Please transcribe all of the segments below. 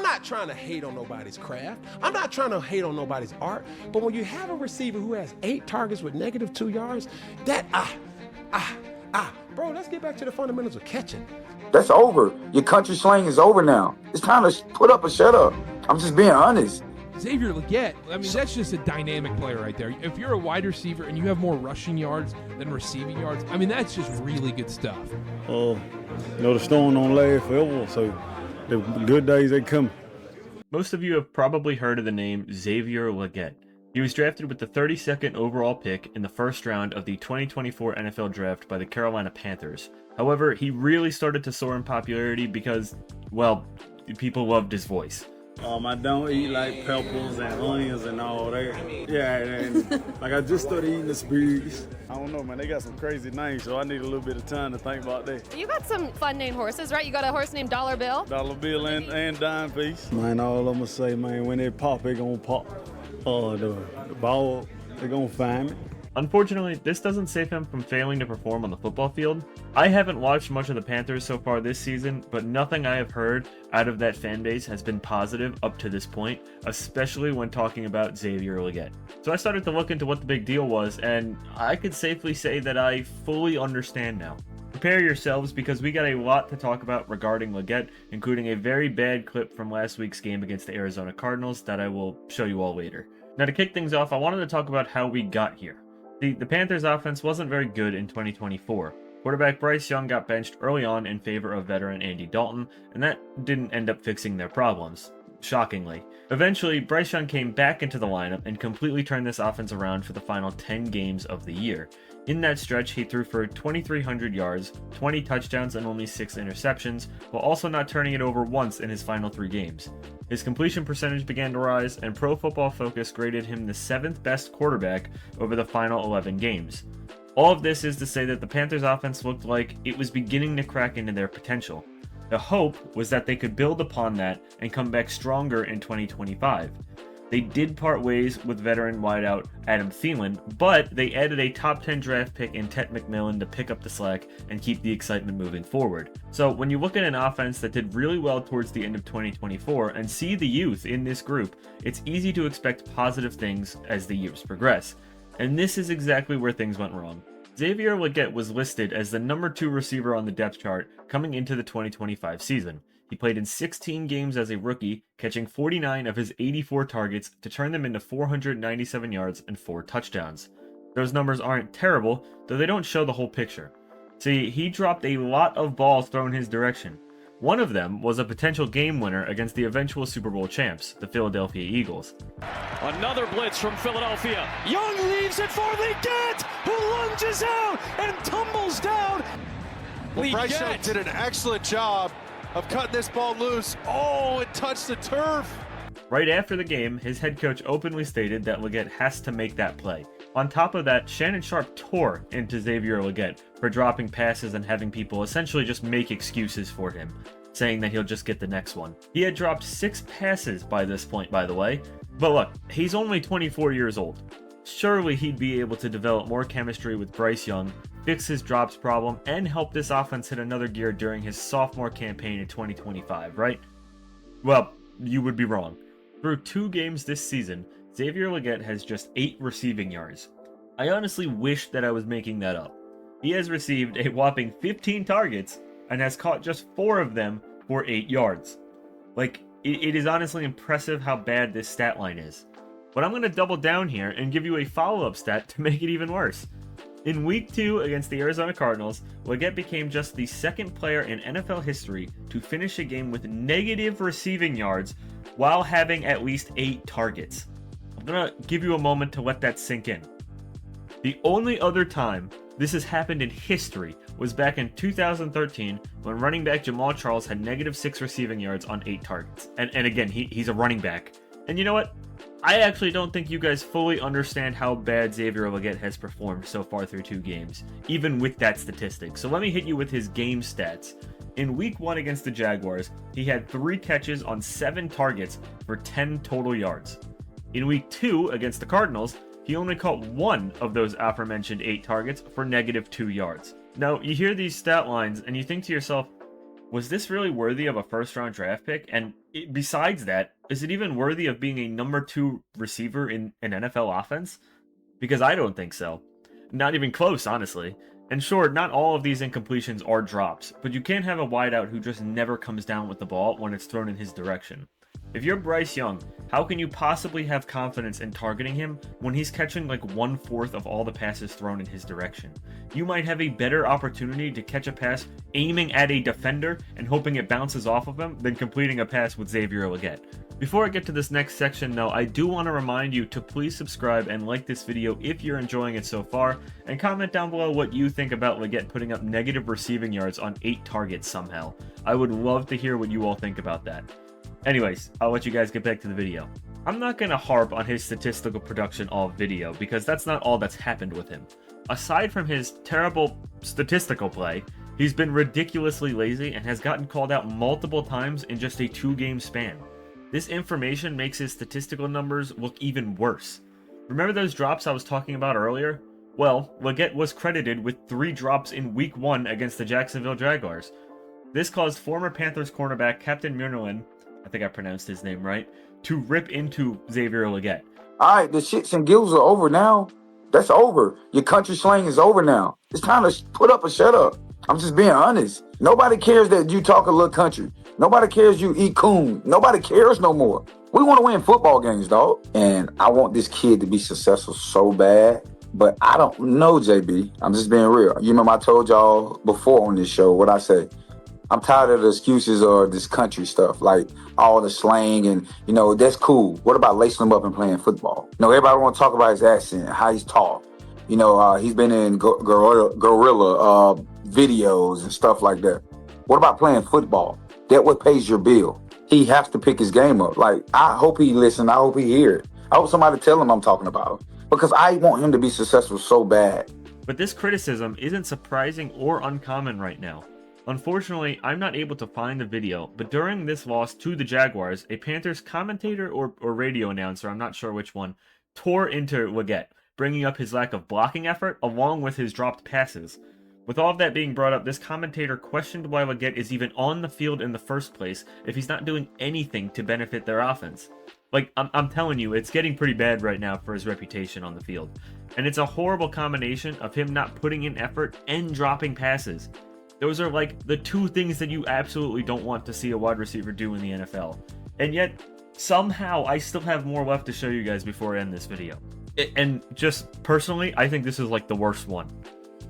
not trying to hate on nobody's craft. I'm not trying to hate on nobody's art. But when you have a receiver who has 8 targets with -2 yards, that, bro, let's get back to the fundamentals of catching. That's over. Your country slang is over now. It's time to put up or shut up. I'm just being honest. Xavier Legette, I mean, that's just a dynamic player right there. If you're a wide receiver and you have more rushing yards than receiving yards, I mean, that's just really good stuff. The storm don't last forever, so the good days, they come. Most of you have probably heard of the name Xavier Legette. He was drafted with the 32nd overall pick in the first round of the 2024 NFL Draft by the Carolina Panthers. However, he really started to soar in popularity because, well, people loved his voice. I don't eat like peppers and onions and all that. Yeah, and like I just started eating asparagus. I don't know, man. They got some crazy names, so I need a little bit of time to think about that. You got some fun named horses, right? You got a horse named Dollar Bill? Dollar Bill and Dime Piece. Man, all I'm gonna say, man, when they pop, they gonna pop. The ball, they gonna find me. Unfortunately, this doesn't save him from failing to perform on the football field. I haven't watched much of the Panthers so far this season, but nothing I have heard out of that fan base has been positive up to this point, especially when talking about Xavier Legette. So I started to look into what the big deal was, and I could safely say that I fully understand now. Prepare yourselves because we got a lot to talk about regarding Legette, including a very bad clip from last week's game against the Arizona Cardinals that I will show you all later. Now to kick things off, I wanted to talk about how we got here. The Panthers offense wasn't very good in 2024. Quarterback Bryce Young got benched early on in favor of veteran Andy Dalton, and that didn't end up fixing their problems, shockingly. Eventually, Bryce Young came back into the lineup and completely turned this offense around for the final 10 games of the year. In that stretch, he threw for 2,300 yards, 20 touchdowns, and only 6 interceptions, while also not turning it over once in his final 3 games. His completion percentage began to rise, and Pro Football Focus graded him the 7th best quarterback over the final 11 games. All of this is to say that the Panthers offense looked like it was beginning to crack into their potential. The hope was that they could build upon that and come back stronger in 2025. They did part ways with veteran wideout Adam Thielen, but they added a top 10 draft pick in Ted McMillan to pick up the slack and keep the excitement moving forward. So when you look at an offense that did really well towards the end of 2024 and see the youth in this group, it's easy to expect positive things as the years progress. And this is exactly where things went wrong. Xavier Legette was listed as the number 2 receiver on the depth chart coming into the 2025 season. He played in 16 games as a rookie, catching 49 of his 84 targets to turn them into 497 yards and 4 touchdowns. Those numbers aren't terrible, though they don't show the whole picture. See, he dropped a lot of balls thrown his direction. One of them was a potential game winner against the eventual Super Bowl champs, the Philadelphia Eagles. Another blitz from Philadelphia. Young leaves it for Legette, who lunges out and tumbles down. Well, Bryce Young did an excellent job of cutting this ball loose. Oh, it touched the turf. Right after the game, his head coach openly stated that Legette has to make that play. On top of that, Shannon Sharpe tore into Xavier Legette for dropping passes and having people essentially just make excuses for him, saying that he'll just get the next one. He had dropped 6 passes by this point, by the way. But look, he's only 24 years old. Surely he'd be able to develop more chemistry with Bryce Young, fix his drops problem, and help this offense hit another gear during his sophomore campaign in 2025, right? Well, you would be wrong. Through 2 games this season, Xavier Legette has just 8 receiving yards. I honestly wish that I was making that up. He has received a whopping 15 targets and has caught just 4 of them for 8 yards. Like, it is honestly impressive how bad this stat line is. But I'm going to double down here and give you a follow-up stat to make it even worse. In Week 2 against the Arizona Cardinals, Legette became just the 2nd player in NFL history to finish a game with negative receiving yards while having at least 8 targets. I'm going to give you a moment to let that sink in. The only other time this has happened in history was back in 2013 when running back Jamal Charles had -6 receiving yards on 8 targets. And again, he's a running back. And you know what? I actually don't think you guys fully understand how bad Xavier Legette has performed so far through 2 games, even with that statistic. So let me hit you with his game stats. In Week 1 against the Jaguars, he had 3 catches on 7 targets for 10 total yards. In Week 2 against the Cardinals, he only caught 1 of those aforementioned 8 targets for -2 yards. Now, you hear these stat lines and you think to yourself, Was this really worthy of a first-round draft pick? And besides that, is it even worthy of being a number 2 receiver in an NFL offense? Because I don't think so. Not even close, honestly. And sure, not all of these incompletions are drops, but you can't have a wideout who just never comes down with the ball when it's thrown in his direction. If you're Bryce Young, how can you possibly have confidence in targeting him when he's catching like 1/4 of all the passes thrown in his direction? You might have a better opportunity to catch a pass aiming at a defender and hoping it bounces off of him than completing a pass with Xavier Legette. Before I get to this next section though, I do want to remind you to please subscribe and like this video if you're enjoying it so far, and comment down below what you think about Legette putting up negative receiving yards on 8 targets somehow. I would love to hear what you all think about that. Anyways, I'll let you guys get back to the video. I'm not going to harp on his statistical production all video because that's not all that's happened with him. Aside from his terrible statistical play, he's been ridiculously lazy and has gotten called out multiple times in just a 2-game span. This information makes his statistical numbers look even worse. Remember those drops I was talking about earlier? Well, Legette was credited with 3 drops in Week 1 against the Jacksonville Jaguars. This caused former Panthers cornerback Captain Murnerlin, I think I pronounced his name right, to rip into Xavier Legette. All right, the shits and giggles are over now. That's over. Your country slang is over now. It's time to put up or shut up. I'm just being honest. Nobody cares that you talk a little country. Nobody cares you eat coon. Nobody cares no more. We want to win football games, dog. And I want this kid to be successful so bad. But I don't know, JB. I'm just being real. You remember I told y'all before on this show what I say. I'm tired of the excuses or this country stuff, like all the slang and, you know, that's cool. What about lacing him up and playing football? You know, everybody want to talk about his accent, how he's tall. You know, he's been in gorilla videos and stuff like that. What about playing football? That what pays your bill. He has to pick his game up. Like, I hope he listen. I hope he hear it. I hope somebody tell him I'm talking about him because I want him to be successful so bad. But this criticism isn't surprising or uncommon right now. Unfortunately, I'm not able to find the video, but during this loss to the Jaguars, a Panthers commentator or radio announcer, I'm not sure which one, tore into Legette, bringing up his lack of blocking effort along with his dropped passes. With all of that being brought up, this commentator questioned why Legette is even on the field in the first place if he's not doing anything to benefit their offense. Like, I'm telling you, it's getting pretty bad right now for his reputation on the field. And it's a horrible combination of him not putting in effort and dropping passes. Those are like the 2 things that you absolutely don't want to see a wide receiver do in the NFL. And yet, somehow, I still have more left to show you guys before I end this video. And just personally, I think this is like the worst one.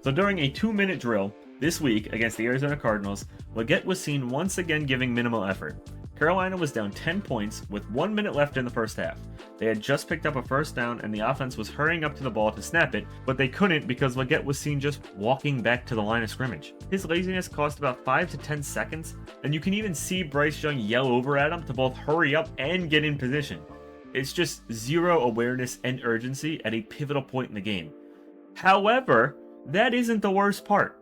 So during a 2-minute drill this week against the Arizona Cardinals, Legette was seen once again giving minimal effort. Carolina was down 10 points with 1 minute left in the first half. They had just picked up a first down and the offense was hurrying up to the ball to snap it, but they couldn't because Legette was seen just walking back to the line of scrimmage. His laziness cost about 5 to 10 seconds, and you can even see Bryce Young yell over at him to both hurry up and get in position. It's just zero awareness and urgency at a pivotal point in the game. However, that isn't the worst part.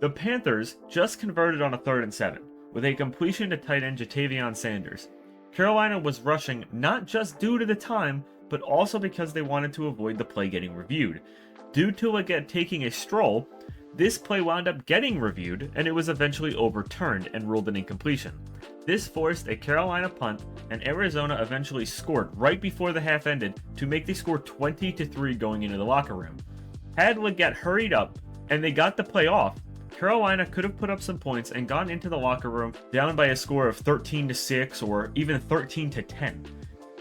The Panthers just converted on a 3rd and 7. With a completion to tight end Jatavion Sanders. Carolina was rushing not just due to the time, but also because they wanted to avoid the play getting reviewed. Due to Legette taking a stroll, this play wound up getting reviewed, and it was eventually overturned and ruled an incompletion. This forced a Carolina punt, and Arizona eventually scored right before the half ended to make the score 20-3 going into the locker room. Had Legette hurried up, and they got the play off, Carolina could have put up some points and gone into the locker room down by a score of 13-6 or even 13-10.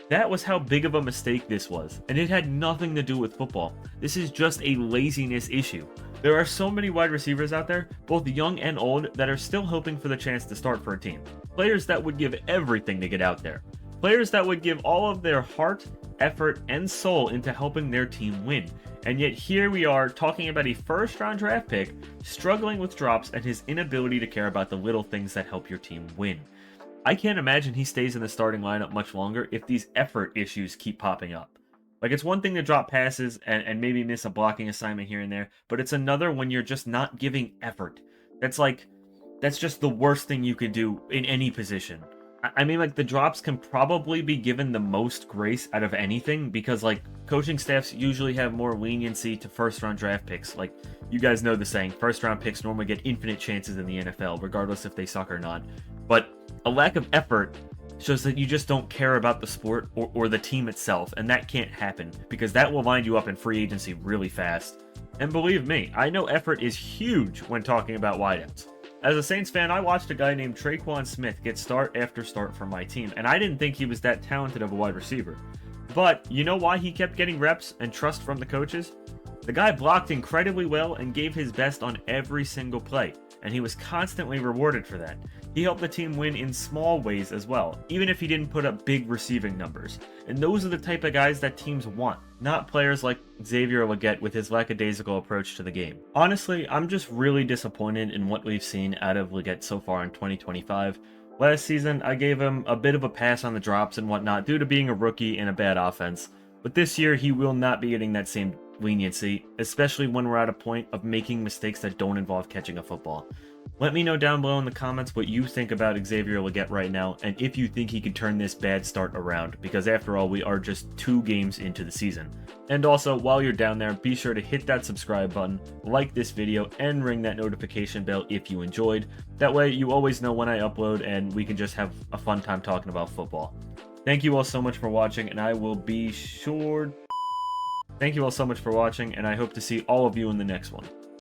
That was how big of a mistake this was, and it had nothing to do with football. This is just a laziness issue. There are so many wide receivers out there, both young and old, that are still hoping for the chance to start for a team. Players that would give everything to get out there. Players that would give all of their heart, effort, and soul into helping their team win. And yet here we are talking about a first-round draft pick struggling with drops and his inability to care about the little things that help your team win. I can't imagine he stays in the starting lineup much longer if these effort issues keep popping up. Like, it's one thing to drop passes and maybe miss a blocking assignment here and there, but it's another when you're just not giving effort. That's just the worst thing you could do in any position. I mean, like, the drops can probably be given the most grace out of anything because, like, coaching staffs usually have more leniency to first-round draft picks. Like, you guys know the saying, first-round picks normally get infinite chances in the NFL, regardless if they suck or not. But a lack of effort shows that you just don't care about the sport or the team itself, and that can't happen because that will wind you up in free agency really fast. And believe me, I know effort is huge when talking about wideouts. As a Saints fan, I watched a guy named Traquan Smith get start after start for my team, and I didn't think he was that talented of a wide receiver. But you know why he kept getting reps and trust from the coaches? The guy blocked incredibly well and gave his best on every single play, and he was constantly rewarded for that. He helped the team win in small ways as well, even if he didn't put up big receiving numbers. And those are the type of guys that teams want, not players like Xavier Legette with his lackadaisical approach to the game. Honestly, I'm just really disappointed in what we've seen out of Legette so far in 2025. Last season, I gave him a bit of a pass on the drops and whatnot due to being a rookie in a bad offense. But this year, he will not be getting that same leniency, especially when we're at a point of making mistakes that don't involve catching a football. Let me know down below in the comments what you think about Xavier Legette right now, and if you think he could turn this bad start around, because after all, we are just 2 games into the season. And also, while you're down there, be sure to hit that subscribe button, like this video, and ring that notification bell if you enjoyed. That way, you always know when I upload, and we can just have a fun time talking about football. Thank you all so much for watching, and I will be sure... Thank you all so much for watching, and I hope to see all of you in the next one.